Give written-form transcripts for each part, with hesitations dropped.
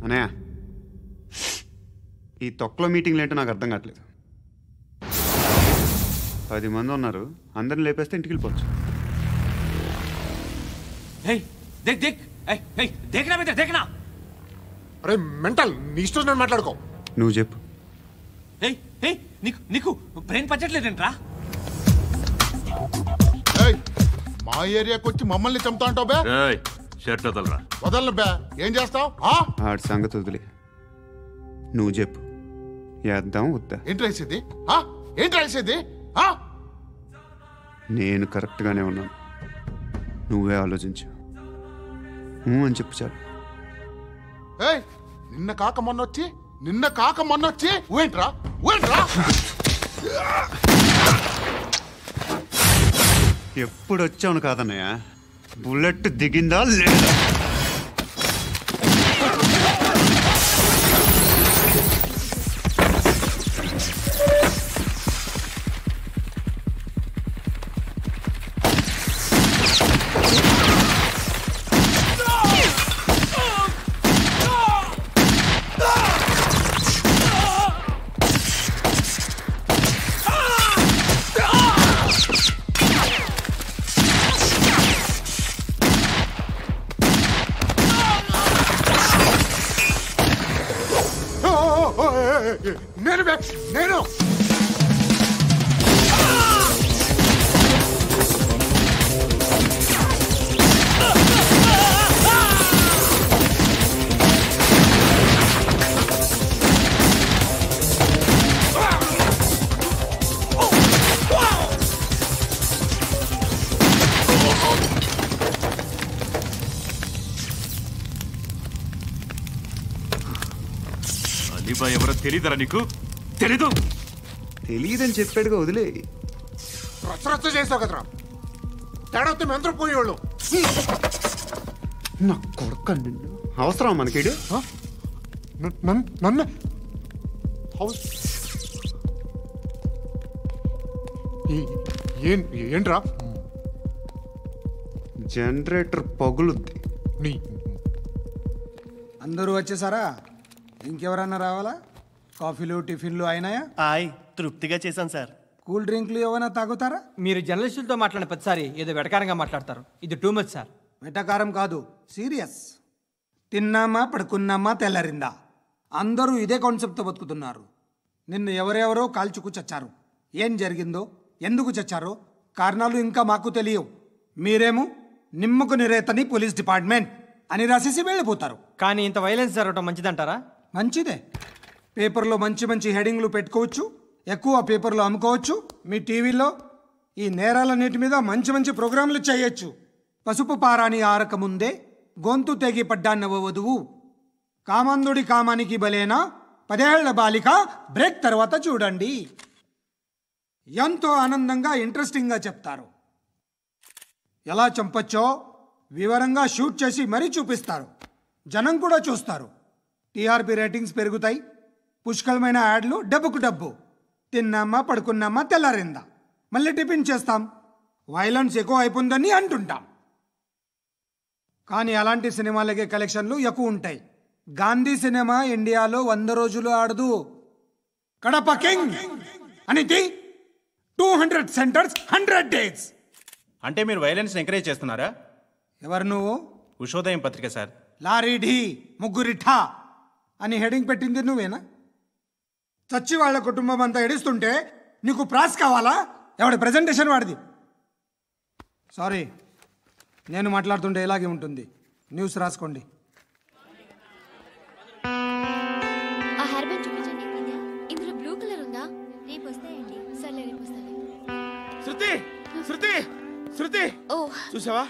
అనయా ఈ తొక్కలో మీటింగ్లు ఏంటో నాకు అర్థం కావట్లేదు. 10 మంది ఉన్నారు, అందరిని లేపేస్తే ఇంటికి వెళ్ళిపోవచ్చు. అరే మెంటల్, నీ ఇష్టం నేను మాట్లాడుకో. నువ్వు చెప్పు. నీకు బ్రెయిన్ పచ్చట్లేదంట్రా? మా ఏరియాకి వచ్చి మమ్మల్ని చంపుతా అంటావు బే. షర్ట్ వదలరా. వదలను బే. ఏం చేస్తావు? ఆడి సంగతి వదిలే, నువ్వు చెప్పు. వేద్దాం వద్దా? ఏంటి రాసేది? ఏంటి రాసేది? నేను కరెక్ట్గానే ఉన్నాను, నువ్వే ఆలోచించు. అని చెప్పు చాలు. నిన్న కాక మొన్నొచ్చి ఊయంట్రా. ఎప్పుడు వచ్చావును కాదన్నయ్య, బుల్లెట్ దిగిందా లేదా? నేను అలీబాయ్ ఎవరో తెలీదరా నీకు? తెలియదని చెప్పాడుగా, వదిలే. రచ్చ చేసావు కదరా, తేడా వస్తే మెంతరం పోయేవాళ్ళు. నా కొడుకు నిన్ను అవసరం మనకేడు. నన్ను ఏంట్రా? జనరేటర్ పగులుద్ది. అందరూ వచ్చేసారా? ఇంకెవరన్నా రావాలా? కాఫీలు టిఫిన్లు అయినాయా? తృప్తిగా చేశాను సార్. కూల్ డ్రింక్లు ఏమైనా తాగుతారా? మీరు జర్నలిస్టులతో మాట్లాడిన ప్రతిసారి ఏదో వెటకారంగా మాట్లాడతారు. ఇది టూ మచ్ సార్. వెటకారం కాదు, సీరియస్. తిన్నామా పడుకున్నామా తెల్లరిందా, అందరూ ఇదే కాన్సెప్ట్తో బతుకుతున్నారు. నిన్ను ఎవరెవరో కాల్చుకు చచ్చారు. ఏం జరిగిందో, ఎందుకు చచ్చారో కారణాలు ఇంకా మాకు తెలియవు. మీరేమో నిమ్మకు నిరేతని పోలీస్ డిపార్ట్మెంట్ అని రాసేసి వెళ్ళిపోతారు. కానీ ఇంత వైలెన్స్ జరగటం మంచిదంటారా? మంచిదే. పేపర్లో మంచి మంచి హెడింగ్లు పెట్టుకోవచ్చు, ఎక్కువ పేపర్లు అమ్ముకోవచ్చు. మీ టీవీలో ఈ నేరాలన్నిటి మీద మంచి మంచి ప్రోగ్రాంలు చేయొచ్చు. పసుపు పారాని ఆరక ముందే గొంతు తెగి పడ్డాన్నవ వధువు, కామందుడి కామానికి బలేనా 10 ఏళ్ల బాలిక బ్రేక్ తర్వాత చూడండి. ఎంతో ఆనందంగా ఇంట్రెస్టింగ్గా చెప్తారు. ఎలా చంపచ్చో వివరంగా షూట్ చేసి మరీ చూపిస్తారు. జనం కూడా చూస్తారు. టీఆర్పీ రేటింగ్స్ పెరుగుతాయి. పుష్కలమైన యాడ్లు, డబ్బుకు డబ్బు. తిన్నామా పడుకున్నామా తెల్లారిందా, మళ్ళీ టిఫిన్ చేస్తాం. వైలెన్స్ ఎక్కువ అయిపోయిందని అంటుంటాం. కానీ అలాంటి సినిమాలకే కలెక్షన్లు ఎక్కువ ఉంటాయి. గాంధీ సినిమా ఇండియాలో 100 రోజులు ఆడదు. కడప కింగ్ అనేది 200 సెంటర్స్ 100 డేస్. అంటే మీరు వైలెన్స్ ఎంకరేజ్ చేస్తున్నారా? ఎవరు నువ్వు? ఉషోదయం పత్రిక సార్. లారీ ఢీ ముగ్గురిఠా అని హెడింగ్ పెట్టింది నువ్వేనా? చచ్చి వాళ్ళ కుటుంబం అంతా ఎడుస్తుంటే నీకు ప్రాస్ కావాలా? ఎవడి ప్రజెంటేషన్ వాడిది. సారీ, నేను మాట్లాడుతుంటే ఇలాగే ఉంటుంది. న్యూస్ రాసుకోండి. ఆ హెయిర్ బ్యాండ్ చూపించండి. ఇందులో బ్లూ కలర్ ఉందా? రేపు వస్తాయండి. సర్లే, రేపు వస్తాయి. శృతి శృతి శృతి, చూసావా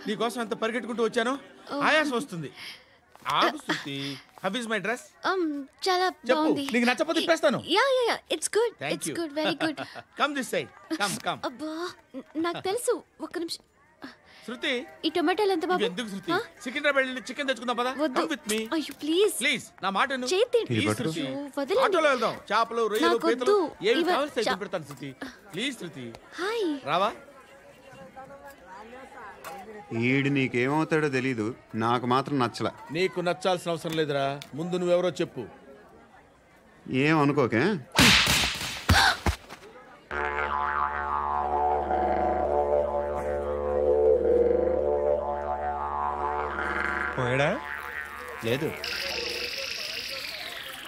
నీకోసం ఎంత పరిగెట్టుకుంటూ వచ్చాను. ఆయాసం వస్తుంది. ఆగు Shruti. How is my dress? చాలా బాగుంది. నీకు నచ్చకపోతే తిప్పేస్తాను. Yeah it's good. It's good, very good. Come this side. Come. అబ్బా, నాకు తెలుసు. ఒక్క నిమిషం. శృతి, ఈ టొమాటోలు ఎంత బాబు? ఎందుకు శృతి? సికింద్రాబాద్ వెళ్ళి చికెన్ తెచ్చుకుందాం పద. Come with me. అయ్యో ప్లీజ్ ప్లీజ్, నా మాట విను. శృతి, వదలండి. ఆటోలో వెళ్దాం. చేపలు, రొయ్యలు, పీతలు ఏవి కావాలో తెచ్చి పెడతాను శృతి. Please Shruti. హాయ్. రావా? ఈడు నీకేమవుతాడో తెలీదు, నాకు మాత్రం నచ్చలా. నీకు నచ్చాల్సిన అవసరం లేదురా, ముందు నువ్వెవరో చెప్పు. ఏం అనుకోకే. పోయాడా? లేదు,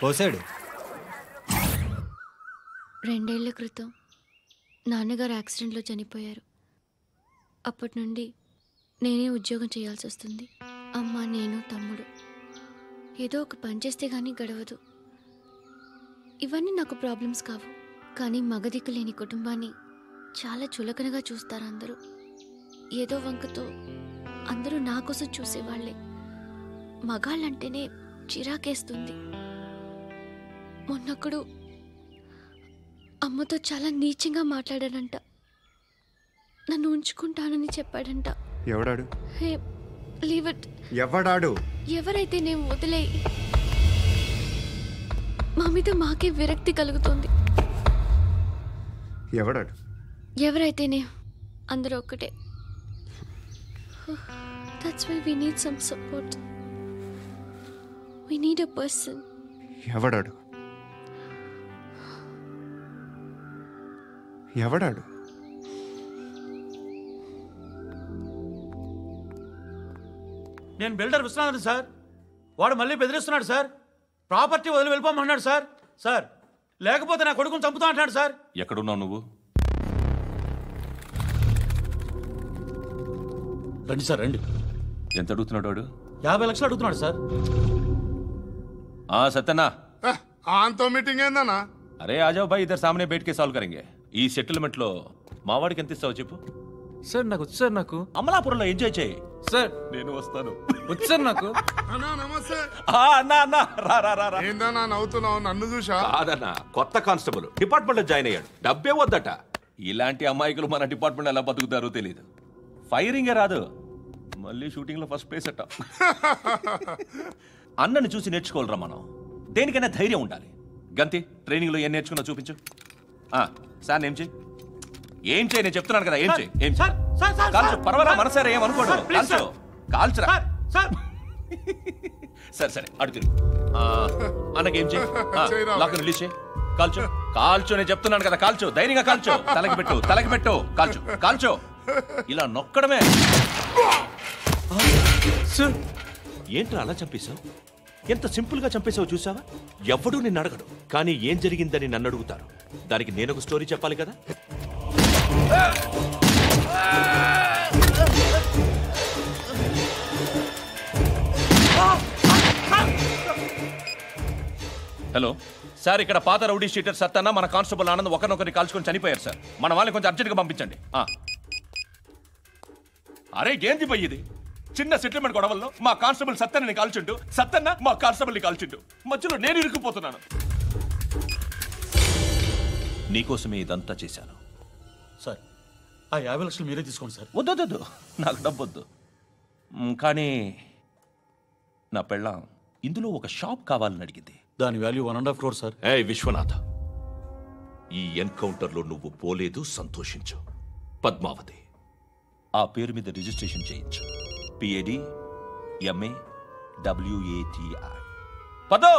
పోసాడు. 2 ఏళ్ల క్రితం నాన్నగారు యాక్సిడెంట్లో చనిపోయారు. అప్పటి నుండి నేనే ఉద్యోగం చేయాల్సి వస్తుంది. అమ్మ, నేను, తమ్ముడు ఏదో ఒక పని చేస్తే కానీ గడవదు. ఇవన్నీ నాకు ప్రాబ్లమ్స్ కావు, కానీ మగదిక్కు లేని కుటుంబాన్ని చాలా చులకనగా చూస్తారు అందరూ. ఏదో వంకతో అందరూ నా కోసం చూసేవాళ్లే. మగాళ్ళంటేనే చిరాకేస్తుంది. మొన్నొక్కడు అమ్మతో చాలా నీచంగా మాట్లాడాడంట. నన్ను ఉంచుకుంటానని చెప్పాడంట. ఎవడాడు? హే, లీవ్ ఇట్. ఎవడాడు? ఎవరైతే నేను వదిలే. మా మీద మాకే విరక్తి కలుగుతుంది. ఎవడాడు? ఎవరైతేనే అందరూ ఒక్కటే. That's why we need some support. We need a person. ఎవడాడు? ఎవడాడు? నేను బిల్డర్ విశ్వనాథన్ సార్. వాడు మళ్ళీ బెదిరిస్తున్నాడు సార్. ప్రాపర్టీ వదిలి వెళ్ళిపోమన్నాడు సార్. సార్, లేకపోతే నా కొడుకుని చంపుతా అంటున్నాడు సార్. ఎక్కడున్నావు నువ్వు? రండి సార్, రండి. ఎంత అడుగుతున్నాడు వాడు? 50 లక్షలు అడుగుతున్నాడు సార్. సత్యనా, ఆంతో మీటింగ్ ఏందన్నా? అరే ఆజావ్ భాయ్, ఇద్దరు సామనే బయటకే సాల్వ్ కరెంగే. ఈ సెటిల్మెంట్ లో మావాడికి ఎంత ఇస్తావు చెప్పు. సార్ నాకు వచ్చు సార్. నాకు అమలాపురంలో ఎంజాయ్ చేయి సార్. నేను వస్తాను. వచ్చు సార్ నాకు. అన్నా నమస్తే. అన్నా అన్నా, రా రా రా రా. ఏందన్నా నవ్వుతున్నావు? నన్ను చూసా? కాదన్నా, కొత్త కానిస్టేబుల్ డిపార్ట్మెంట్ లో జాయిన్ అయ్యాడు. డబ్బే వద్దట. ఇలాంటి అమాయకులు మన డిపార్ట్మెంట్ ఎలా బతుకుతారో తెలియదు. ఫైరింగే రాదు, మళ్ళీ షూటింగ్ లో ఫస్ట్ ప్లేస్ అట్ట. అన్నని చూసి నేర్చుకోవాలరా మనం. దేనికైనా ధైర్యం ఉండాలి. గంతి, ట్రైనింగ్ లో ఏం నేర్చుకున్నా చూపించు. సార్ ఏం చేయి, ఏం చేయి, నేను చెప్తున్నాను కదా. ఏం చేయి, ఏం సార్, సార్, సార్, కాల్చు, సార్. పర్వాలా, మనసారా ఏమనుకోడు. సార్, ప్లీజ్ కాల్చు, కాల్చురా. Sir, sir. సరే సరే, అడు తిరుగు. అన్నకేం చేయి, చేయరా. లాక్ రిలీజ్ చేయి. కాల్చు, కాల్చు, నేను చెప్తున్నాను కదా. కాల్చు, ధైర్యంగా కాల్చు. తలకి పెట్టు, తలకి పెట్టు. కాల్చు, కాల్చు. ఇలా నొక్కడమే. ఏంట్రా అలా చంపేశావు? ఎంత సింపుల్ గా చంపేశావు చూసావా? ఎవడూ నిన్ను అడగడు, కానీ ఏం జరిగిందని నన్ను అడుగుతారు. దానికి నేను ఒక స్టోరీ చెప్పాలి కదా. హలో సార్, ఇక్కడ పాత రౌడీ షీటర్ సత్తన్న, మన కానిస్టేబుల్ ఆనంద్ ఒకరినొకరిని కాల్చుకొని చనిపోయారు సార్. మన వాళ్ళని కొంచెం అర్జెంట్గా పంపించండి. అరే ఏంది పోయి ఇది? చిన్న సెటిల్మెంట్ గొడవల్లో మా కానిస్టేబుల్ సత్తన్నని కాల్చుంటూ, సత్తన్న మా కానిస్టేబుల్ని కాల్చుంటూ, మధ్యలో నేను ఇరుక్కుపోతున్నాను. నీకోసమే ఇదంతా చేశాను సార్. ఆ 50 లక్షలు మీరే తీసుకోండి సార్. వద్దొద్దు, నాకు డబ్బొద్దు. కానీ నా పెళ్ళాం ఇందులో ఒక షాప్ కావాలని అడిగింది. దాని వాల్యూ 1.5 crore సార్. విశ్వనాథ, ఈ ఎన్కౌంటర్లో నువ్వు పోలేదు, సంతోషించు. పద్మావతి ఆ పేరు మీద రిజిస్ట్రేషన్ చేయించు. PAD MA WATI. పదో